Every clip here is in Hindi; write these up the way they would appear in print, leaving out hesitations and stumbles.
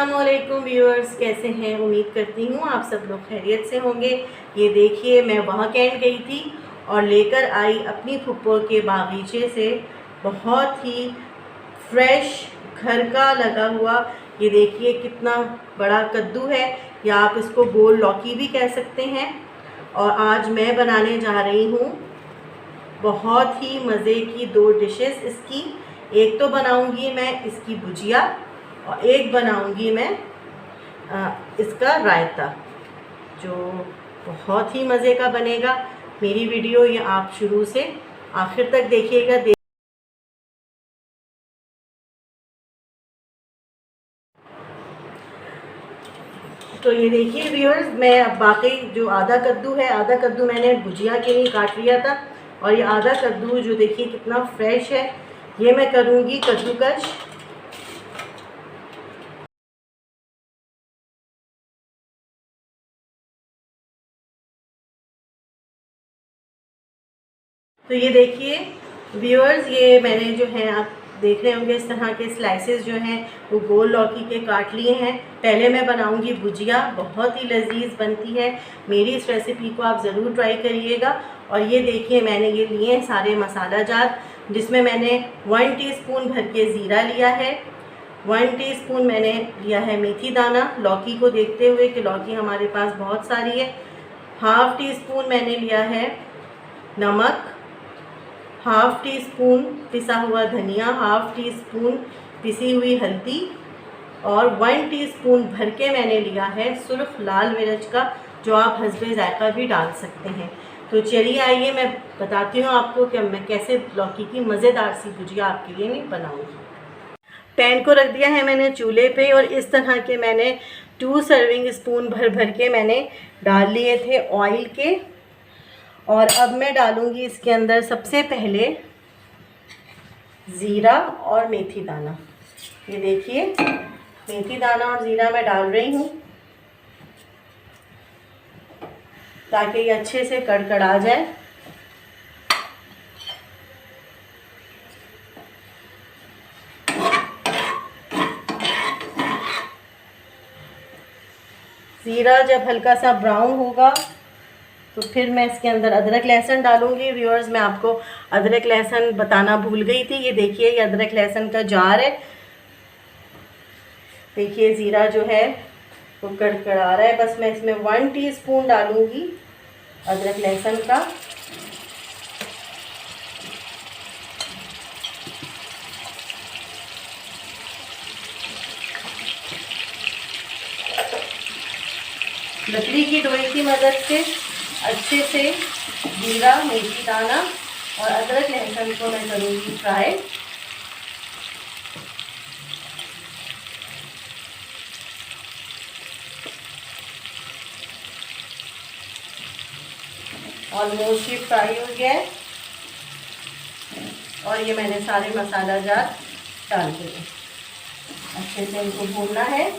अस्सलामुअलैकुम व्यूअर्स, कैसे हैं? उम्मीद करती हूँ आप सब लोग खैरियत से होंगे। ये देखिए, मैं वहाँ कैंट गई थी और लेकर आई अपनी फुप्पो के बागीचे से बहुत ही फ्रेश घर का लगा हुआ। ये देखिए कितना बड़ा कद्दू है, या आप इसको गोल लौकी भी कह सकते हैं। और आज मैं बनाने जा रही हूँ बहुत ही मज़े की दो डिशेस इसकी। एक तो बनाऊंगी मैं इसकी भुजिया और एक बनाऊंगी मैं इसका रायता, जो बहुत ही मज़े का बनेगा। मेरी वीडियो ये आप शुरू से आखिर तक देखिएगा। तो ये देखिए व्यूअर्स, मैं अब बाकी जो आधा कद्दू है, आधा कद्दू मैंने भुजिया के लिए काट लिया था, और ये आधा कद्दू जो देखिए कितना फ्रेश है, ये मैं करूँगी कद्दूकश। तो ये देखिए व्यूअर्स, ये मैंने जो है, आप देख रहे होंगे इस तरह के स्लाइसेस जो हैं वो गोल लौकी के काट लिए हैं। पहले मैं बनाऊंगी भुजिया, बहुत ही लजीज बनती है। मेरी इस रेसिपी को आप ज़रूर ट्राई करिएगा। और ये देखिए मैंने ये लिए हैं सारे मसाला जात, जिसमें मैंने 1 टीस्पून भर के ज़ीरा लिया है, 1 टीस्पून मैंने लिया है मेथी दाना, लौकी को देखते हुए कि लौकी हमारे पास बहुत सारी है। हाफ़ टी स्पून मैंने लिया है नमक, हाफ़ टी स्पून पिसा हुआ धनिया, हाफ़ टी स्पून पिसी हुई हल्दी, और 1 टीस्पून भर के मैंने लिया है सुर्ख लाल मिर्च का, जो आप हस्बे जायका भी डाल सकते हैं। तो चलिए आइए मैं बताती हूँ आपको कि मैं कैसे लौकी की मज़ेदार सी भुजिया आपके लिए मैं बनाऊँगी। पैन को रख दिया है मैंने चूल्हे पे, और इस तरह के मैंने 2 सर्विंग स्पून भर भर के मैंने डाल लिए थे ऑयल के। और अब मैं डालूँगी इसके अंदर सबसे पहले ज़ीरा और मेथी दाना। ये देखिए मेथी दाना और ज़ीरा मैं डाल रही हूँ ताकि ये अच्छे से कड़कड़ा जाए। ज़ीरा जब हल्का सा ब्राउन होगा तो फिर मैं इसके अंदर अदरक लहसुन डालूंगी। व्यूअर्स, मैं आपको अदरक लहसुन बताना भूल गई थी। ये देखिए ये अदरक लहसुन का जार है। देखिए ज़ीरा जो है वो कड़कड़ा रहा है। बस मैं इसमें 1 टीस्पून डालूंगी अदरक लहसुन का। लकड़ी की लोई की मदद से अच्छे से जीरा, मेथी दाना और अदरक लहसुन को मैं करूँगी फ्राई। ऑलमोस्ट ये फ्राई हो गया है, और ये मैंने सारे मसाला जार डाल दिए। अच्छे से इनको भूनना है।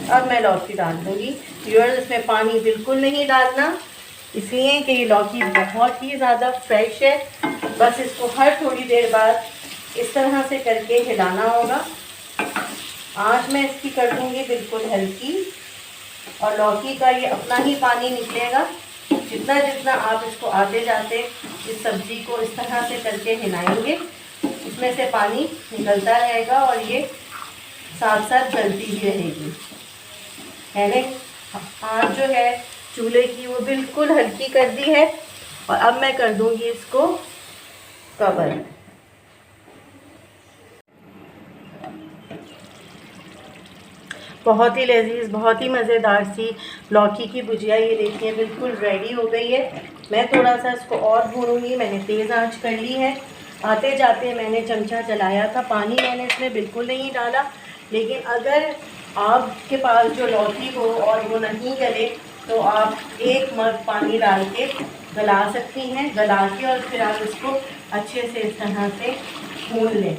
अब मैं लौकी डाल दूँगी। व्यूअर्स, इसमें पानी बिल्कुल नहीं डालना, इसलिए कि ये लौकी बहुत ही ज़्यादा फ्रेश है। बस इसको हर थोड़ी देर बाद इस तरह से करके हिलाना होगा। आँच मैं इसकी कर दूँगी बिल्कुल हल्की, और लौकी का ये अपना ही पानी निकलेगा। जितना जितना आप इसको आते जाते इस सब्ज़ी को इस तरह से करके हिलाएंगे, इसमें से पानी निकलता रहेगा और ये साथ साथ गलती भी रहेगी। मैंने आँच जो है चूल्हे की वो बिल्कुल हल्की कर दी है, और अब मैं कर दूंगी इसको कवर। बहुत ही लजीज, बहुत ही मज़ेदार सी लौकी की भुजिया ये देखिए बिल्कुल रेडी हो गई है। मैं थोड़ा सा इसको और भूनूंगी। मैंने तेज़ आंच कर ली है। आते जाते मैंने चमचा चलाया था। पानी मैंने इसमें बिल्कुल नहीं डाला, लेकिन अगर आपके पास जो लौकी हो और वो नहीं गले तो आप 1 मग पानी डाल के गला सकती हैं। गला के और फिर आप इसको अच्छे से इस तरह से भून लें।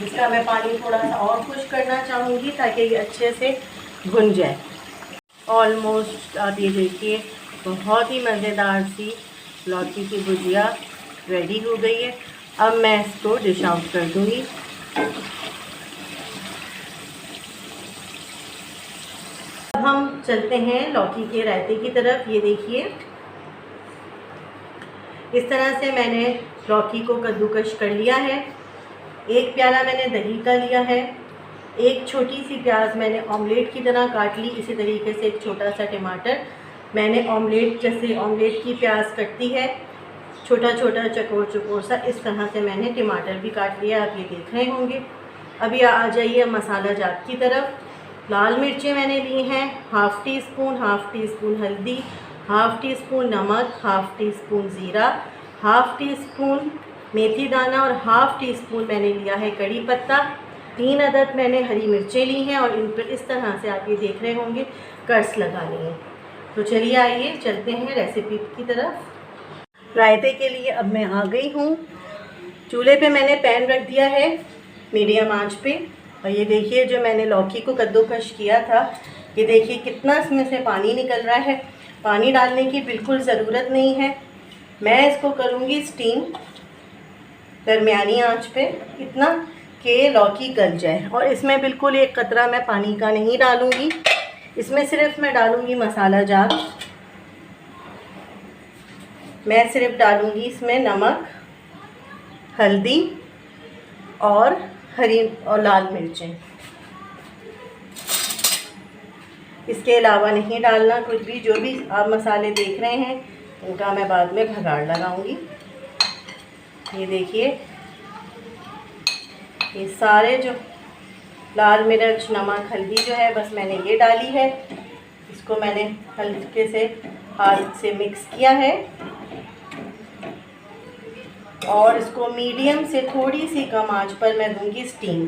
इसका मैं पानी थोड़ा सा और खुश करना चाहूँगी ताकि ये अच्छे से भुन जाए। ऑलमोस्ट आप ये देखिए बहुत ही मज़ेदार सी लौकी की भुजिया रेडी हो गई है। अब मैं इसको डिश आउट कर दूँगी। अब हम चलते हैं लौकी के रायते की तरफ। ये देखिए इस तरह से मैंने लौकी को कद्दूकश कर लिया है। एक प्याला मैंने दही का लिया है। एक छोटी सी प्याज मैंने ऑमलेट की तरह काट ली। इसी तरीके से एक छोटा सा टमाटर मैंने ऑमलेट जैसे ऑमलेट की प्याज कटती है छोटा छोटा चकोर चकोर सा, इस तरह से मैंने टमाटर भी काट लिया। आप ये देख रहे होंगे। अभी आ जाइए मसाला जात की तरफ। लाल मिर्चें मैंने ली हैं हाफ़ टी स्पून हल्दी, हाफ़ टी स्पून नमक, हाफ़ टी स्पून ज़ीरा, हाफ़ टी स्पून मेथी दाना और हाफ़ टी स्पून मैंने लिया है कड़ी पत्ता। 3 अदद मैंने हरी मिर्चें ली हैं और इन पर इस तरह से आप ये देख रहे होंगे कट्स लगानी है। तो चलिए आइए चलते हैं रेसिपी की तरफ। रायते के लिए अब मैं आ गई हूँ। चूल्हे पे मैंने पैन रख दिया है मीडियम आंच पे और ये देखिए जो मैंने लौकी को कद्दूकश किया था, ये देखिए कितना इसमें से पानी निकल रहा है। पानी डालने की बिल्कुल ज़रूरत नहीं है। मैं इसको करूँगी स्टीम दरमियानी आंच पे इतना कि लौकी गल जाए। और इसमें बिल्कुल एक कतरा मैं पानी का नहीं डालूँगी। इसमें सिर्फ मैं डालूँगी मसाला जात। मैं सिर्फ डालूँगी इसमें नमक, हल्दी और हरी और लाल मिर्चें। इसके अलावा नहीं डालना कुछ भी। जो भी आप मसाले देख रहे हैं उनका मैं बाद में भगाड़ लगाऊंगी। ये देखिए ये सारे जो लाल मिर्च, नमक, हल्दी जो है बस मैंने ये डाली है। इसको मैंने हल्के से हाथ से मिक्स किया है और इसको मीडियम से थोड़ी सी कम आंच पर मैं दूंगी स्टीम।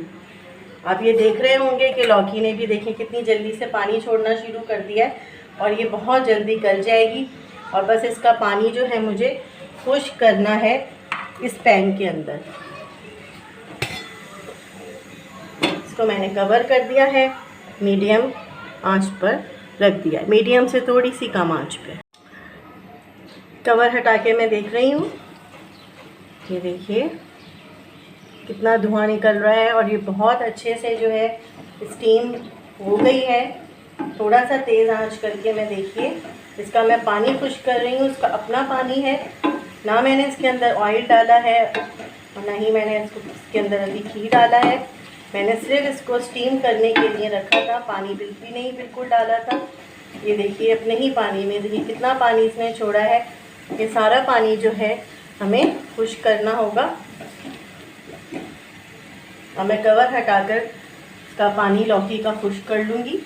आप ये देख रहे होंगे कि लौकी ने भी देखिए कितनी जल्दी से पानी छोड़ना शुरू कर दिया है और ये बहुत जल्दी गल जाएगी। और बस इसका पानी जो है मुझे खुश्क करना है इस पैन के अंदर। इसको मैंने कवर कर दिया है, मीडियम आंच पर रख दिया है, मीडियम से थोड़ी सी कम आंच पे। कवर हटा के मैं देख रही हूँ। ये देखिए कितना धुआं निकल रहा है और ये बहुत अच्छे से जो है स्टीम हो गई है। थोड़ा सा तेज़ आंच करके मैं देखिए इसका मैं पानी खुश्क कर रही हूँ। इसका अपना पानी है, ना मैंने इसके अंदर ऑयल डाला है और ना ही मैंने इसके अंदर अभी घी डाला है। मैंने सिर्फ इसको स्टीम करने के लिए रखा था, पानी बिल्कुल डाला था। ये देखिए अपने ही पानी में देखिए कितना पानी इसने छोड़ा है। ये सारा पानी जो है हमें खुश्क करना होगा। अब मैं कवर हटाकर इसका पानी लौकी का खुश्क कर लूँगी।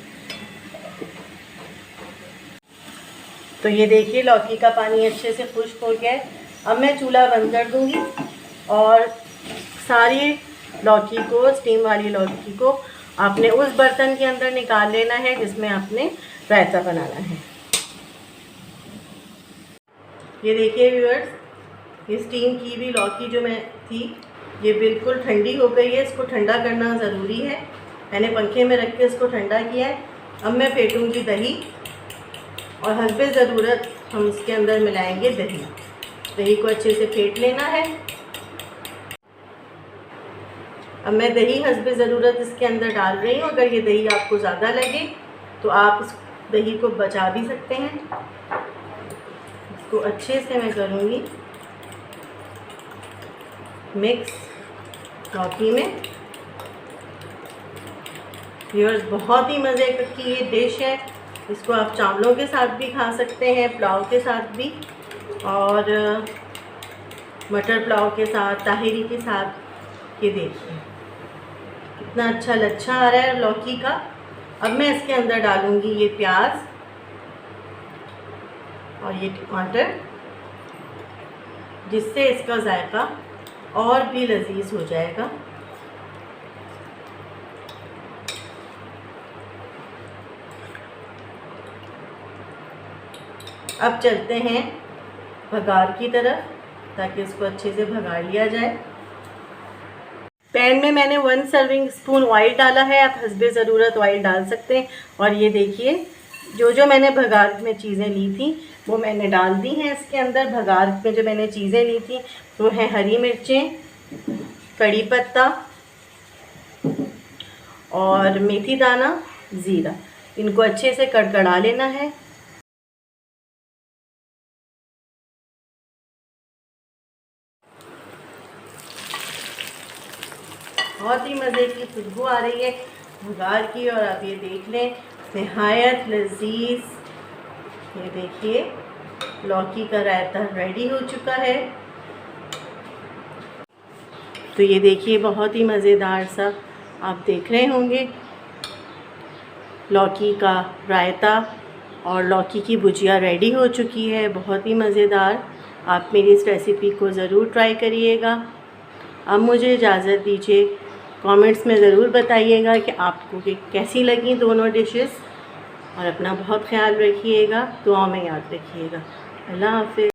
तो ये देखिए लौकी का पानी अच्छे से खुश्क हो गया है। अब मैं चूल्हा बंद कर दूँगी और सारी लौकी को, स्टीम वाली लौकी को आपने उस बर्तन के अंदर निकाल लेना है जिसमें आपने रायता बनाना है। ये देखिए व्यूअर्स, ये स्टीम की हुई लौकी जो मैं थी ये बिल्कुल ठंडी हो गई है। इसको ठंडा करना ज़रूरी है। मैंने पंखे में रख के इसको ठंडा किया है। अब मैं फेंटूँगी दही और हस्बे ज़रूरत हम इसके अंदर मिलाएंगे दही। दही को अच्छे से फेंट लेना है। अब मैं दही हस्बे ज़रूरत इसके अंदर डाल रही हूँ। अगर ये दही आपको ज़्यादा लगे तो आप इस दही को बचा भी सकते हैं। इसको अच्छे से मैं करूँगी मिक्स लौकी में। व्यूअर्स बहुत ही मज़े की ये डिश है। इसको आप चावलों के साथ भी खा सकते हैं, पुलाव के साथ भी, और मटर पुलाव के साथ, ताहिरी के साथ। ये देखिए कितना अच्छा लच्छा आ रहा है लौकी का। अब मैं इसके अंदर डालूँगी ये प्याज और ये टमाटर, जिससे इसका जायका और भी लजीज हो जाएगा। अब चलते हैं भगार की तरफ ताकि इसको अच्छे से भगा लिया जाए। पैन में मैंने 1 सर्विंग स्पून ऑयल डाला है, आप हस्बे ज़रूरत ऑयल डाल सकते हैं। और ये देखिए जो मैंने भगार में चीज़ें ली थी वो मैंने डाल दी हैं इसके अंदर। भगार में जो मैंने चीज़ें ली थी वो हैं हरी मिर्चें, कड़ी पत्ता और मेथी दाना, ज़ीरा। इनको अच्छे से कड़कड़ा लेना है। बहुत ही मज़े की खुशबू आ रही है भगार की। और आप ये देख लें नहायत लजीज, ये देखिए लौकी का रायता रेडी हो चुका है। तो ये देखिए बहुत ही मज़ेदार सा आप देख रहे होंगे लौकी का रायता और लौकी की भुजिया रेडी हो चुकी है, बहुत ही मज़ेदार। आप मेरी इस रेसिपी को ज़रूर ट्राई करिएगा। अब मुझे इजाज़त दीजिए, कमेंट्स में ज़रूर बताइएगा कि आपको कैसी लगी दोनों डिशेस। और अपना बहुत ख्याल रखिएगा, दुआ में याद रखिएगा। अल्लाह हाफ़िज़।